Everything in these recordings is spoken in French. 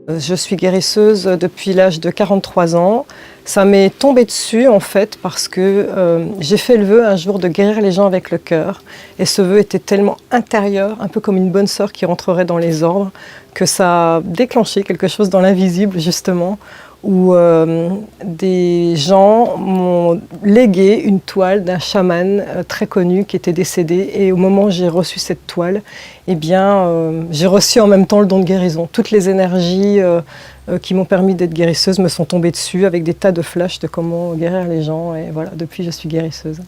Je suis guérisseuse depuis l'âge de 43 ans. Ça m'est tombé dessus en fait parce que j'ai fait le vœu un jour de guérir les gens avec le cœur. Et ce vœu était tellement intérieur, un peu comme une bonne sœur qui rentrerait dans les ordres, que ça a déclenché quelque chose dans l'invisible justement, où des gens m'ont légué une toile d'un chaman très connu qui était décédé. Et au moment où j'ai reçu cette toile, eh bien, j'ai reçu en même temps le don de guérison. Toutes les énergies qui m'ont permis d'être guérisseuse me sont tombées dessus avec des tas de flashs de comment guérir les gens. Et voilà, depuis, je suis guérisseuse.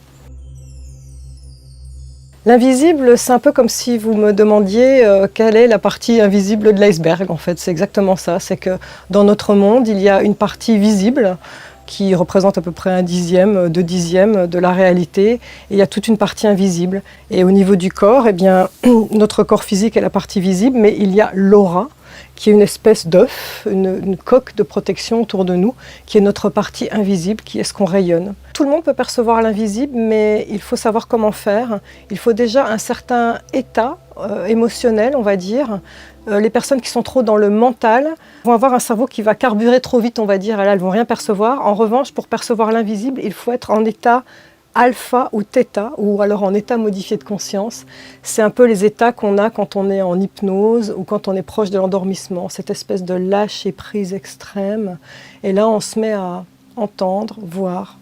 L'invisible, c'est un peu comme si vous me demandiez quelle est la partie invisible de l'iceberg. En fait, c'est exactement ça. C'est que dans notre monde, il y a une partie visible qui représente à peu près 1/10, 2/10 de la réalité. Et il y a toute une partie invisible. Et au niveau du corps, eh bien, notre corps physique est la partie visible, mais il y a l'aura, qui est une espèce d'œuf, une coque de protection autour de nous, qui est notre partie invisible, qui est ce qu'on rayonne. Tout le monde peut percevoir l'invisible, mais il faut savoir comment faire. Il faut déjà un certain état émotionnel, on va dire. Les personnes qui sont trop dans le mental vont avoir un cerveau qui va carburer trop vite, on va dire, et là, elles ne vont rien percevoir. En revanche, pour percevoir l'invisible, il faut être en état alpha ou theta, ou alors en état modifié de conscience. C'est un peu les états qu'on a quand on est en hypnose ou quand on est proche de l'endormissement, cette espèce de lâcher-prise extrême. Et là, on se met à entendre, voir.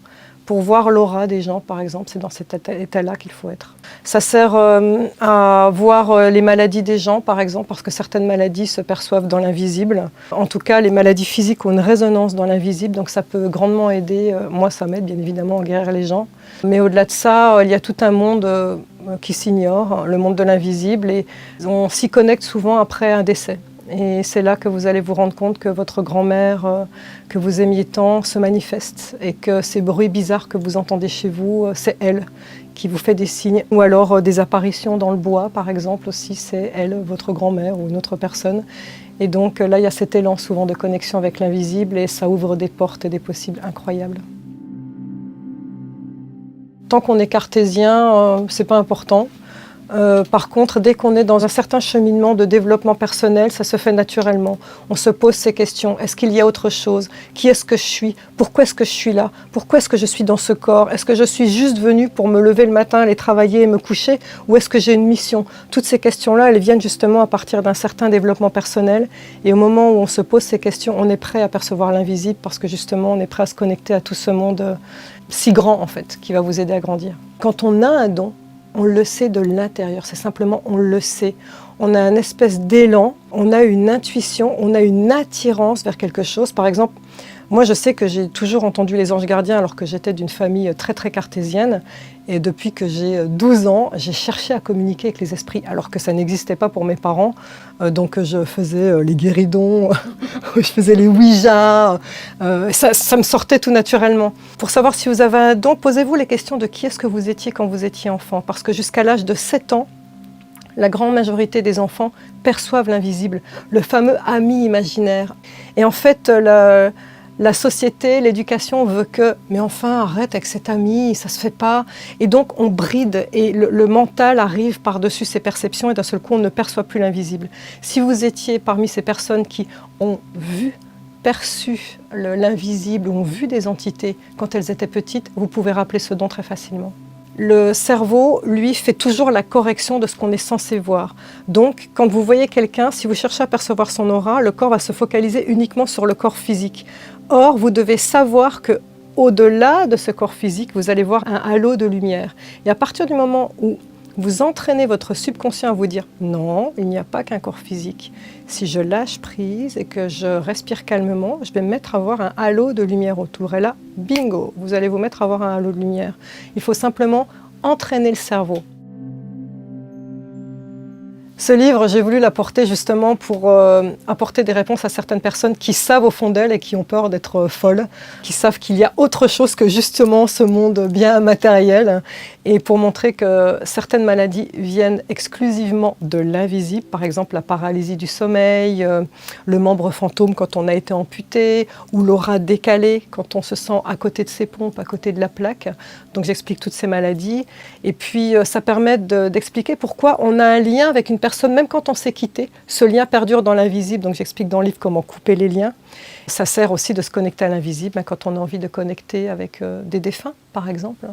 Pour voir l'aura des gens, par exemple, c'est dans cet état-là qu'il faut être. Ça sert à voir les maladies des gens, par exemple, parce que certaines maladies se perçoivent dans l'invisible. En tout cas, les maladies physiques ont une résonance dans l'invisible, donc ça peut grandement aider. Moi, ça m'aide, bien évidemment, à guérir les gens. Mais au-delà de ça, il y a tout un monde qui s'ignore, le monde de l'invisible, et on s'y connecte souvent après un décès. Et c'est là que vous allez vous rendre compte que votre grand-mère, que vous aimiez tant, se manifeste et que ces bruits bizarres que vous entendez chez vous, c'est elle qui vous fait des signes. Ou alors des apparitions dans le bois, par exemple, aussi, c'est elle, votre grand-mère ou une autre personne. Et donc là, il y a cet élan souvent de connexion avec l'invisible et ça ouvre des portes et des possibles incroyables. Tant qu'on est cartésien, c'est pas important. Par contre, dès qu'on est dans un certain cheminement de développement personnel, ça se fait naturellement. On se pose ces questions. Est-ce qu'il y a autre chose? Qui est-ce que je suis? Pourquoi est-ce que je suis là? Pourquoi est-ce que je suis dans ce corps? Est-ce que je suis juste venue pour me lever le matin, aller travailler et me coucher? Ou est-ce que j'ai une mission? Toutes ces questions-là, elles viennent justement à partir d'un certain développement personnel. Et au moment où on se pose ces questions, on est prêt à percevoir l'invisible parce que justement, on est prêt à se connecter à tout ce monde si grand, en fait, qui va vous aider à grandir. Quand on a un don, on le sait de l'intérieur, c'est simplement on le sait. On a une espèce d'élan, on a une intuition, on a une attirance vers quelque chose. Par exemple, moi je sais que j'ai toujours entendu les anges gardiens alors que j'étais d'une famille très très cartésienne. Et depuis que j'ai 12 ans, j'ai cherché à communiquer avec les esprits alors que ça n'existait pas pour mes parents. Donc je faisais les guéridons, je faisais les Ouija, ça me sortait tout naturellement. Pour savoir si vous avez un don, posez-vous les questions de qui est-ce que vous étiez quand vous étiez enfant. Parce que jusqu'à l'âge de 7 ans, la grande majorité des enfants perçoivent l'invisible, le fameux ami imaginaire. Et en fait, la société, l'éducation veut que, mais enfin, arrête avec cet ami, ça se fait pas. Et donc, on bride et le mental arrive par-dessus ces perceptions et d'un seul coup, on ne perçoit plus l'invisible. Si vous étiez parmi ces personnes qui ont vu, perçu l'invisible, ou ont vu des entités quand elles étaient petites, vous pouvez rappeler ce don très facilement. Le cerveau, lui, fait toujours la correction de ce qu'on est censé voir. Donc, quand vous voyez quelqu'un, si vous cherchez à percevoir son aura, le corps va se focaliser uniquement sur le corps physique. Or, vous devez savoir que, au-delà de ce corps physique, vous allez voir un halo de lumière. Et à partir du moment où vous entraînez votre subconscient à vous dire « Non, il n'y a pas qu'un corps physique. Si je lâche prise et que je respire calmement, je vais me mettre à voir un halo de lumière autour. » Et là, bingo, vous allez vous mettre à voir un halo de lumière. Il faut simplement entraîner le cerveau. Ce livre, j'ai voulu l'apporter justement pour apporter des réponses à certaines personnes qui savent au fond d'elles et qui ont peur d'être folles, qui savent qu'il y a autre chose que justement ce monde bien matériel, et pour montrer que certaines maladies viennent exclusivement de l'invisible, par exemple la paralysie du sommeil, le membre fantôme quand on a été amputé, ou l'aura décalée quand on se sent à côté de ses pompes, à côté de la plaque. Donc j'explique toutes ces maladies, et puis ça permet d'expliquer pourquoi on a un lien avec une personne personne, même quand on s'est quitté, ce lien perdure dans l'invisible. Donc j'explique dans le livre comment couper les liens. Ça sert aussi de se connecter à l'invisible quand on a envie de connecter avec des défunts, par exemple.